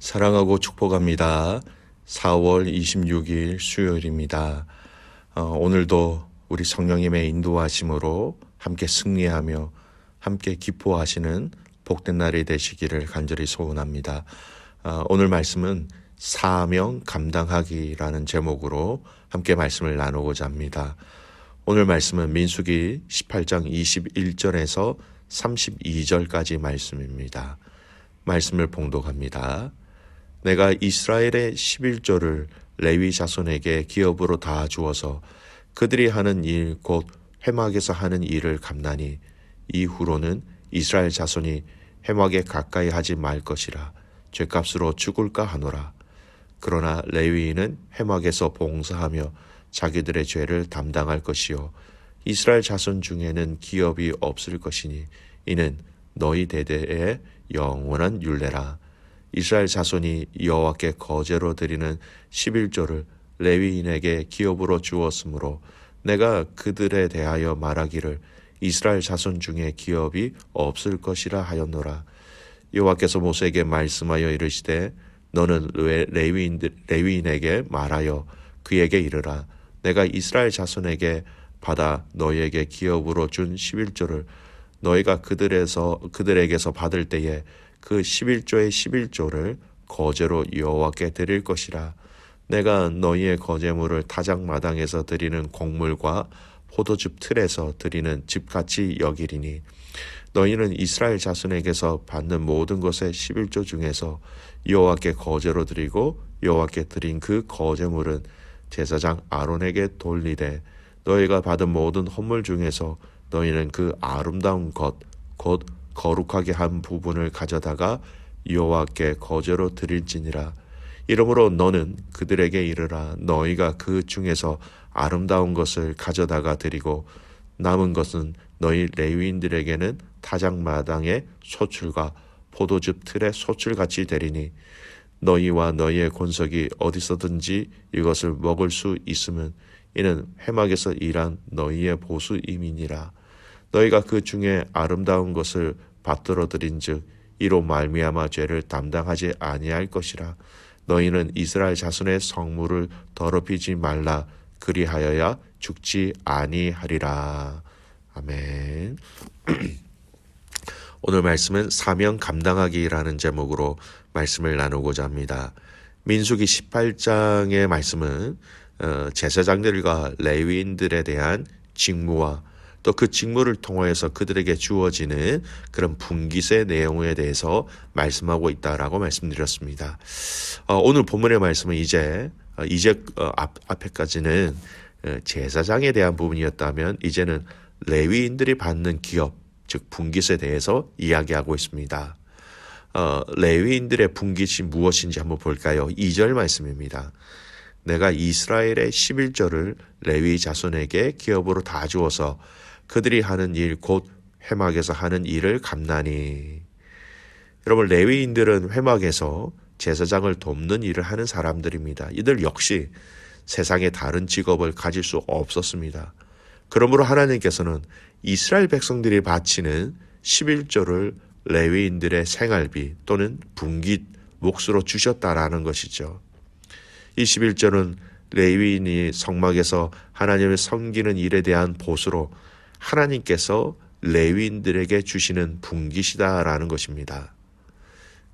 사랑하고 축복합니다. 4월 26일 수요일입니다. 오늘도 우리 성령님의 인도하심으로 함께 승리하며 함께 기뻐하시는 복된 날이 되시기를 간절히 소원합니다. 오늘 말씀은 사명 감당하기라는 제목으로 함께 말씀을 나누고자 합니다. 오늘 말씀은 민수기 18장 21절에서 32절까지 말씀입니다. 말씀을 봉독합니다. 내가 이스라엘의 11조를 레위 자손에게 기업으로 다 주어서 그들이 하는 일 곧 회막에서 하는 일을 감나니 이후로는 이스라엘 자손이 회막에 가까이 하지 말 것이라 죗값으로 죽을까 하노라. 그러나 레위인은 회막에서 봉사하며 자기들의 죄를 담당할 것이요 이스라엘 자손 중에는 기업이 없을 것이니 이는 너희 대대의 영원한 율례라. 이스라엘 자손이 여호와께 거제로 드리는 11조를 레위인에게 기업으로 주었으므로 내가 그들에 대하여 말하기를 이스라엘 자손 중에 기업이 없을 것이라 하였노라. 여호와께서 모세에게 말씀하여 이르시되 너는 레위인에게 말하여 그에게 이르라. 내가 이스라엘 자손에게 받아 너희에게 기업으로 준 11조를 너희가 그들에게서 받을 때에 그 11조의 11조를 거제로 여호와께 드릴 것이라. 내가 너희의 거제물을 타작마당에서 드리는 곡물과 포도즙 틀에서 드리는 즙같이 여기리니 너희는 이스라엘 자손에게서 받는 모든 것의 11조 중에서 여호와께 거제로 드리고 여호와께 드린 그 거제물은 제사장 아론에게 돌리되 너희가 받은 모든 헌물 중에서 너희는 그 아름다운 것 곧 거룩하게 한 부분을 가져다가 여호와께 거제로 드릴지니라. 이러므로 너는 그들에게 이르라. 너희가 그 중에서 아름다운 것을 가져다가 드리고 남은 것은 너희 레위인들에게는 타작마당의 소출과 포도즙 틀의 소출같이 되리니 너희와 너희의 권속이 어디서든지 이것을 먹을 수 있으면 이는 회막에서 일한 너희의 보수임이니라. 너희가 그 중에 아름다운 것을 받들어 드린즉 이로 말미암아 죄를 담당하지 아니할 것이라. 너희는 이스라엘 자손의 성물을 더럽히지 말라. 그리하여야 죽지 아니하리라. 아멘. 오늘 말씀은 사명 감당하기라는 제목으로 말씀을 나누고자 합니다. 민수기 18장의 말씀은 제사장들과 레위인들에 대한 직무와 또 그 직무를 통하여서 그들에게 주어지는 그런 분깃의 내용에 대해서 말씀하고 있다라고 말씀드렸습니다. 오늘 본문의 말씀은 이제 앞에까지는 제사장에 대한 부분이었다면 이제는 레위인들이 받는 기업, 즉 분깃에 대해서 이야기하고 있습니다. 레위인들의 분깃이 무엇인지 한번 볼까요? 2절 말씀입니다. 내가 이스라엘의 11조를 레위 자손에게 기업으로 다 주어서 그들이 하는 일 곧 회막에서 하는 일을 감나니. 여러분, 레위인들은 회막에서 제사장을 돕는 일을 하는 사람들입니다. 이들 역시 세상에 다른 직업을 가질 수 없었습니다. 그러므로 하나님께서는 이스라엘 백성들이 바치는 11조를 레위인들의 생활비 또는 분깃 몫으로 주셨다라는 것이죠. 이 11조는 레위인이 성막에서 하나님을 섬기는 일에 대한 보수로 하나님께서 레위인들에게 주시는 분깃이다라는 것입니다.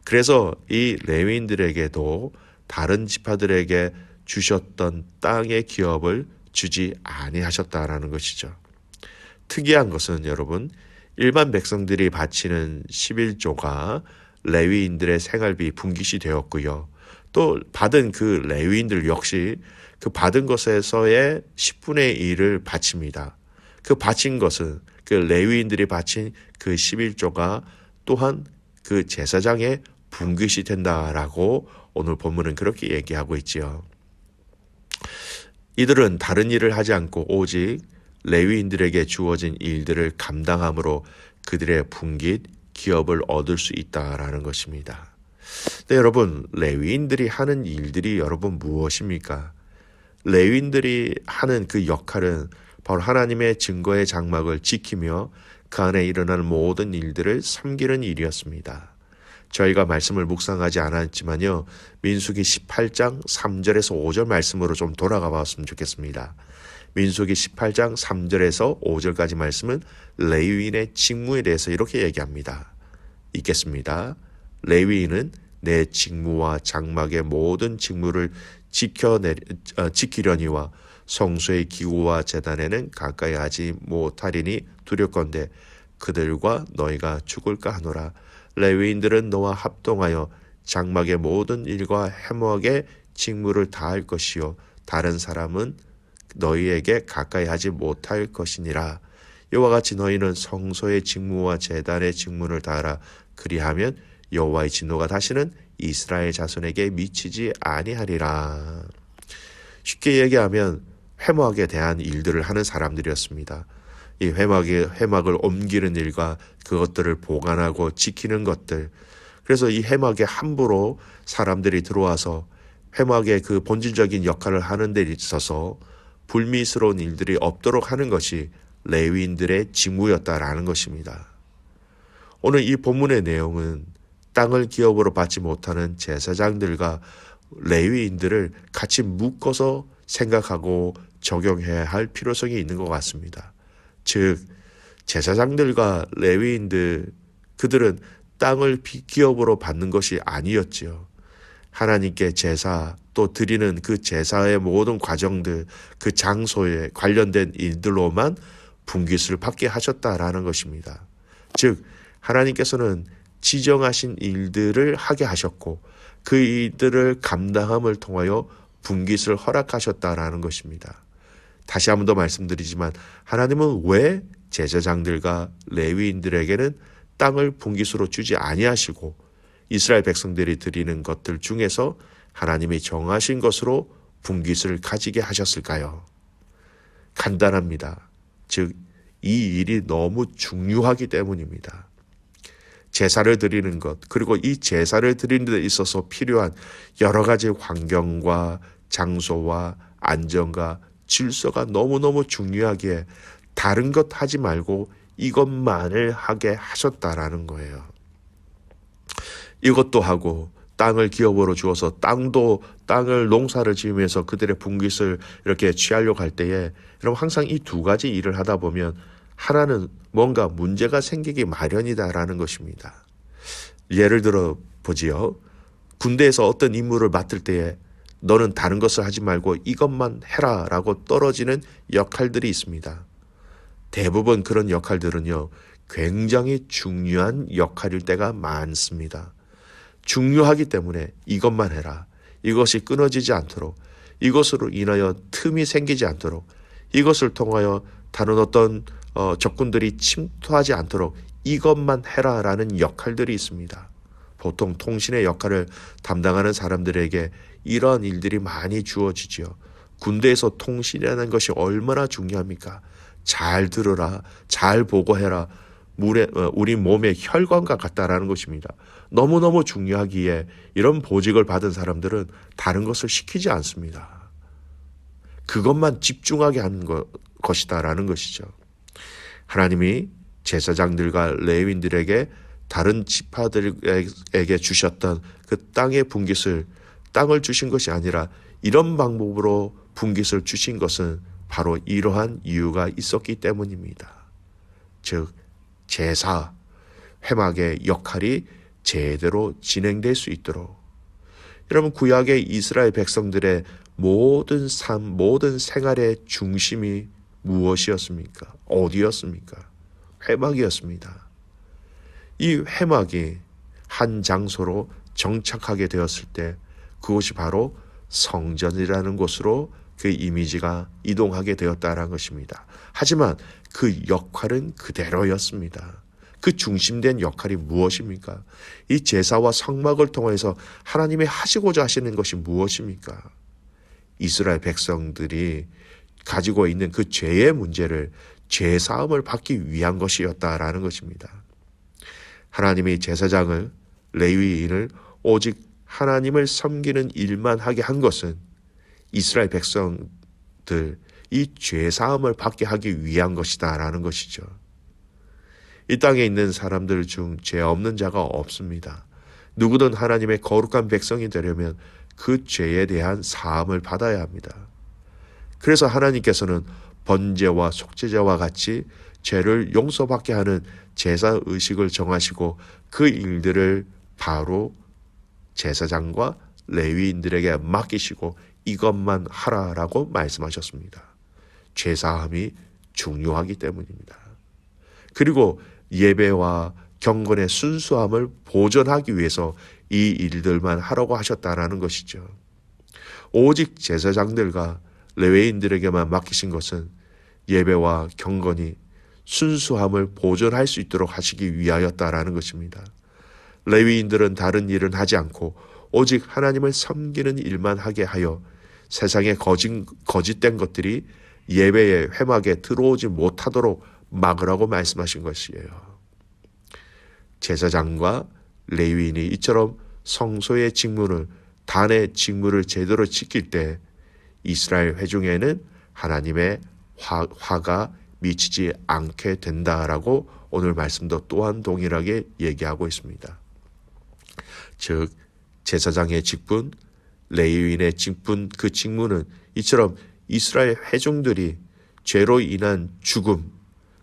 그래서 이 레위인들에게도 다른 지파들에게 주셨던 땅의 기업을 주지 아니하셨다라는 것이죠. 특이한 것은 여러분, 일반 백성들이 바치는 11조가 레위인들의 생활비 분깃이 되었고요. 또 받은 그 레위인들 역시 그 받은 것에서의 10분의 1을 바칩니다. 그 바친 것은 그 레위인들이 바친 그 11조가 또한 그 제사장의 분깃이 된다라고 오늘 본문은 그렇게 얘기하고 있지요. 이들은 다른 일을 하지 않고 오직 레위인들에게 주어진 일들을 감당함으로 그들의 분깃, 기업을 얻을 수 있다라는 것입니다. 네, 여러분, 레위인들이 하는 일들이 여러분 무엇입니까? 레위인들이 하는 그 역할은 바로 하나님의 증거의 장막을 지키며 그 안에 일어나는 모든 일들을 섬기는 일이었습니다. 저희가 말씀을 묵상하지 않았지만요. 민수기 18장 3절에서 5절 말씀으로 좀 돌아가 봤으면 좋겠습니다. 민수기 18장 3절에서 5절까지 말씀은 레위인의 직무에 대해서 이렇게 얘기합니다. 읽겠습니다. 레위인은 내 직무와 장막의 모든 직무를 지키려니와 성소의 기구와 제단에는 가까이 하지 못하리니 두렵건대 그들과 너희가 죽을까 하노라. 레위인들은 너와 합동하여 장막의 모든 일과 해목의 직무를 다할 것이요 다른 사람은 너희에게 가까이 하지 못할 것이니라. 이와 같이 너희는 성소의 직무와 제단의 직무를 다하라. 그리하면 여호와의 진노가 다시는 이스라엘 자손에게 미치지 아니하리라. 쉽게 얘기하면 회막에 대한 일들을 하는 사람들이었습니다. 이 회막을 옮기는 일과 그것들을 보관하고 지키는 것들. 그래서 이 회막에 함부로 사람들이 들어와서 회막의 그 본질적인 역할을 하는 데 있어서 불미스러운 일들이 없도록 하는 것이 레위인들의 직무였다라는 것입니다. 오늘 이 본문의 내용은 땅을 기업으로 받지 못하는 제사장들과 레위인들을 같이 묶어서 생각하고 적용해야 할 필요성이 있는 것 같습니다. 즉 제사장들과 레위인들 그들은 땅을 기업으로 받는 것이 아니었지요. 하나님께 제사 또 드리는 그 제사의 모든 과정들 그 장소에 관련된 일들로만 분깃을 받게 하셨다라는 것입니다. 즉 하나님께서는 지정하신 일들을 하게 하셨고 그 일들을 감당함을 통하여 분깃을 허락하셨다라는 것입니다. 다시 한 번 더 말씀드리지만 하나님은 왜 제사장들과 레위인들에게는 땅을 분깃으로 주지 아니하시고 이스라엘 백성들이 드리는 것들 중에서 하나님이 정하신 것으로 분깃을 가지게 하셨을까요? 간단합니다. 즉 이 일이 너무 중요하기 때문입니다. 제사를 드리는 것 그리고 이 제사를 드리는 데 있어서 필요한 여러 가지 환경과 장소와 안전과 질서가 너무너무 중요하기에 다른 것 하지 말고 이것만을 하게 하셨다라는 거예요. 이것도 하고 땅을 기업으로 주어서 땅을 농사를 지으면서 그들의 분깃을 이렇게 취하려고 할 때에 여러분 항상 이 두 가지 일을 하다 보면 하나는 뭔가 문제가 생기기 마련이다라는 것입니다. 예를 들어 보지요. 군대에서 어떤 임무를 맡을 때에 너는 다른 것을 하지 말고 이것만 해라 라고 떨어지는 역할들이 있습니다. 대부분 그런 역할들은요. 굉장히 중요한 역할일 때가 많습니다. 중요하기 때문에 이것만 해라. 이것이 끊어지지 않도록 이것으로 인하여 틈이 생기지 않도록 이것을 통하여 다른 어떤 적군들이 침투하지 않도록 이것만 해라라는 역할들이 있습니다. 보통 통신의 역할을 담당하는 사람들에게 이러한 일들이 많이 주어지지요. 군대에서 통신이라는 것이 얼마나 중요합니까? 잘 들으라, 잘 보고해라. 우리 몸의 혈관과 같다라는 것입니다. 너무너무 중요하기에 이런 보직을 받은 사람들은 다른 것을 시키지 않습니다. 그것만 집중하게 하는 것이다라는 것이죠. 하나님이 제사장들과 레위인들에게 다른 지파들에게 주셨던 그 땅의 분깃을 땅을 주신 것이 아니라 이런 방법으로 분깃을 주신 것은 바로 이러한 이유가 있었기 때문입니다. 즉 제사, 회막의 역할이 제대로 진행될 수 있도록 여러분 구약의 이스라엘 백성들의 모든 삶, 모든 생활의 중심이 무엇이었습니까? 어디였습니까? 회막이었습니다. 이 회막이 한 장소로 정착하게 되었을 때 그것이 바로 성전이라는 곳으로 그 이미지가 이동하게 되었다는 것입니다. 하지만 그 역할은 그대로였습니다. 그 중심된 역할이 무엇입니까? 이 제사와 성막을 통해서 하나님이 하시고자 하시는 것이 무엇입니까? 이스라엘 백성들이 가지고 있는 그 죄의 문제를 죄사함을 받기 위한 것이었다라는 것입니다. 하나님이 제사장을 레위인을 오직 하나님을 섬기는 일만 하게 한 것은 이스라엘 백성들 이 죄사함을 받게 하기 위한 것이다라는 것이죠. 이 땅에 있는 사람들 중 죄 없는 자가 없습니다. 누구든 하나님의 거룩한 백성이 되려면 그 죄에 대한 사함을 받아야 합니다. 그래서 하나님께서는 번제와 속죄제와 같이 죄를 용서받게 하는 제사 의식을 정하시고 그 일들을 바로 제사장과 레위인들에게 맡기시고 이것만 하라라고 말씀하셨습니다. 죄사함이 중요하기 때문입니다. 그리고 예배와 경건의 순수함을 보존하기 위해서 이 일들만 하라고 하셨다라는 것이죠. 오직 제사장들과 레위인들에게만 맡기신 것은 예배와 경건이 순수함을 보존할 수 있도록 하시기 위하였다라는 것입니다. 레위인들은 다른 일은 하지 않고 오직 하나님을 섬기는 일만 하게 하여 세상의 거짓된 것들이 예배의 회막에 들어오지 못하도록 막으라고 말씀하신 것이에요. 제사장과 레위인이 이처럼 성소의 직무를, 단의 직무를 제대로 지킬 때 이스라엘 회중에는 하나님의 화가 미치지 않게 된다라고 오늘 말씀도 또한 동일하게 얘기하고 있습니다. 즉 제사장의 직분, 레위인의 직분, 그 직무는 이처럼 이스라엘 회중들이 죄로 인한 죽음,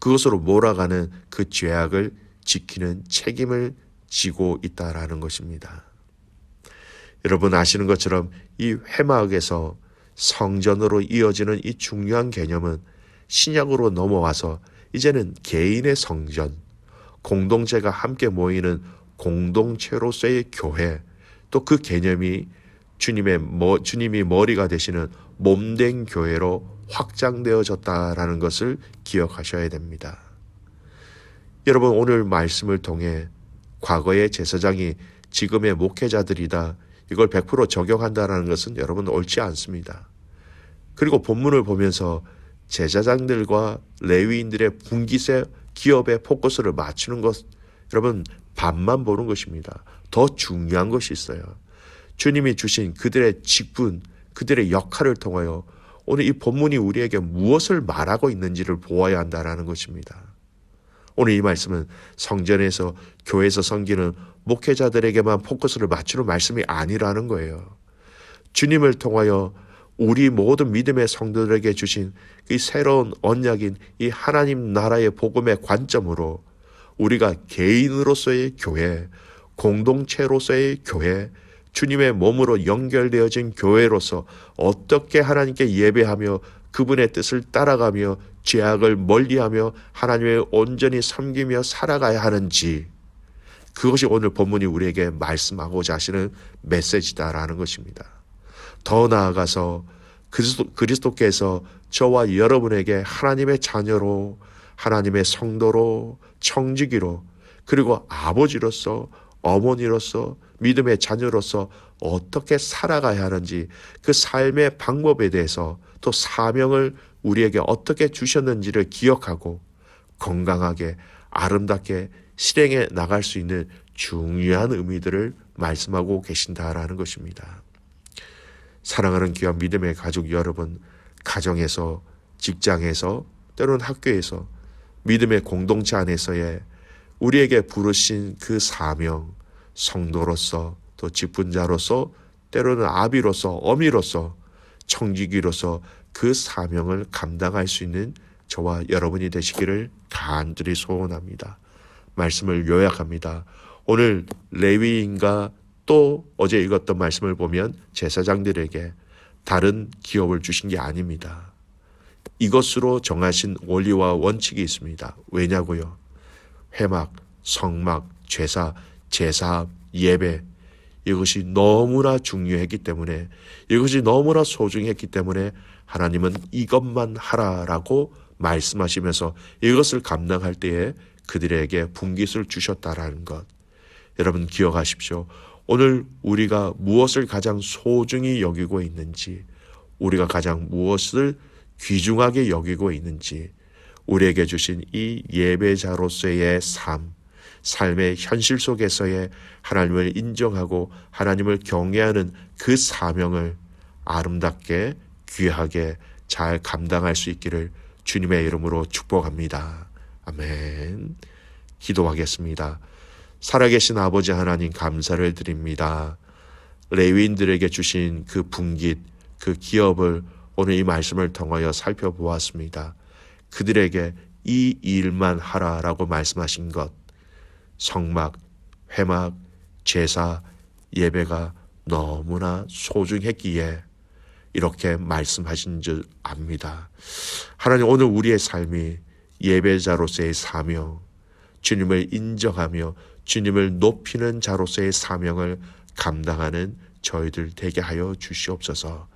그것으로 몰아가는 그 죄악을 지키는 책임을 지고 있다라는 것입니다. 여러분 아시는 것처럼 이 회막에서 성전으로 이어지는 이 중요한 개념은 신약으로 넘어와서 이제는 개인의 성전, 공동체가 함께 모이는 공동체로서의 교회, 또 그 개념이 주님이 머리가 되시는 몸된 교회로 확장되어졌다라는 것을 기억하셔야 됩니다. 여러분 오늘 말씀을 통해 과거의 제사장이 지금의 목회자들이다, 이걸 100% 적용한다는 것은 여러분 옳지 않습니다. 그리고 본문을 보면서 제사장들과 레위인들의 분깃에 기업의 포커스를 맞추는 것, 여러분 반만 보는 것입니다. 더 중요한 것이 있어요. 주님이 주신 그들의 직분, 그들의 역할을 통하여 오늘 이 본문이 우리에게 무엇을 말하고 있는지를 보아야 한다는 것입니다. 오늘 이 말씀은 성전에서 교회에서 섬기는 목회자들에게만 포커스를 맞추는 말씀이 아니라는 거예요. 주님을 통하여 우리 모든 믿음의 성도들에게 주신 이 새로운 언약인 이 하나님 나라의 복음의 관점으로 우리가 개인으로서의 교회, 공동체로서의 교회, 주님의 몸으로 연결되어진 교회로서 어떻게 하나님께 예배하며 그분의 뜻을 따라가며 죄악을 멀리하며 하나님을 온전히 섬기며 살아가야 하는지, 그것이 오늘 본문이 우리에게 말씀하고자 하시는 메시지다라는 것입니다. 더 나아가서 그리스도께서 저와 여러분에게 하나님의 자녀로, 하나님의 성도로, 청지기로, 그리고 아버지로서, 어머니로서, 믿음의 자녀로서 어떻게 살아가야 하는지, 그 삶의 방법에 대해서, 또 사명을 우리에게 어떻게 주셨는지를 기억하고 건강하게 아름답게 실행해 나갈 수 있는 중요한 의미들을 말씀하고 계신다라는 것입니다. 사랑하는 귀한 믿음의 가족 여러분, 가정에서, 직장에서, 때로는 학교에서, 믿음의 공동체 안에서의 우리에게 부르신 그 사명, 성도로서, 또 직분자로서, 때로는 아비로서, 어미로서, 청지기로서 그 사명을 감당할 수 있는 저와 여러분이 되시기를 간절히 소원합니다. 말씀을 요약합니다. 오늘 레위인과 또 어제 읽었던 말씀을 보면 제사장들에게 다른 기업을 주신 게 아닙니다. 이것으로 정하신 원리와 원칙이 있습니다. 왜냐고요? 회막, 성막, 제사, 예배, 이것이 너무나 중요했기 때문에, 이것이 너무나 소중했기 때문에 하나님은 이것만 하라라고 말씀하시면서 이것을 감당할 때에 그들에게 분깃을 주셨다라는 것. 여러분 기억하십시오. 오늘 우리가 무엇을 가장 소중히 여기고 있는지, 우리가 가장 무엇을 귀중하게 여기고 있는지, 우리에게 주신 이 예배자로서의 삶의 현실 속에서의 하나님을 인정하고 하나님을 경외하는 그 사명을 아름답게 귀하게 잘 감당할 수 있기를 주님의 이름으로 축복합니다. 아멘. 기도하겠습니다. 살아계신 아버지 하나님 감사를 드립니다. 레위인들에게 주신 그 분깃, 그 기업을 오늘 이 말씀을 통하여 살펴보았습니다. 그들에게 이 일만 하라라고 말씀하신 것, 성막, 회막, 제사, 예배가 너무나 소중했기에 이렇게 말씀하신 줄 압니다. 하나님, 오늘 우리의 삶이 예배자로서의 사명, 주님을 인정하며 주님을 높이는 자로서의 사명을 감당하는 저희들 되게 하여 주시옵소서.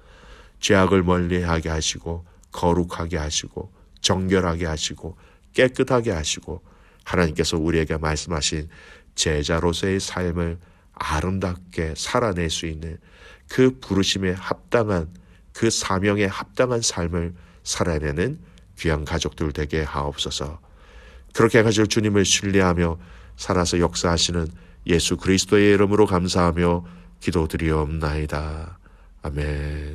죄악을 멀리하게 하시고 거룩하게 하시고 정결하게 하시고 깨끗하게 하시고 하나님께서 우리에게 말씀하신 제자로서의 삶을 아름답게 살아낼 수 있는 그 부르심에 합당한, 그 사명에 합당한 삶을 살아내는 귀한 가족들 되게 하옵소서. 그렇게 해가지고 주님을 신뢰하며 살아서 역사하시는 예수 그리스도의 이름으로 감사하며 기도드리옵나이다. 아멘.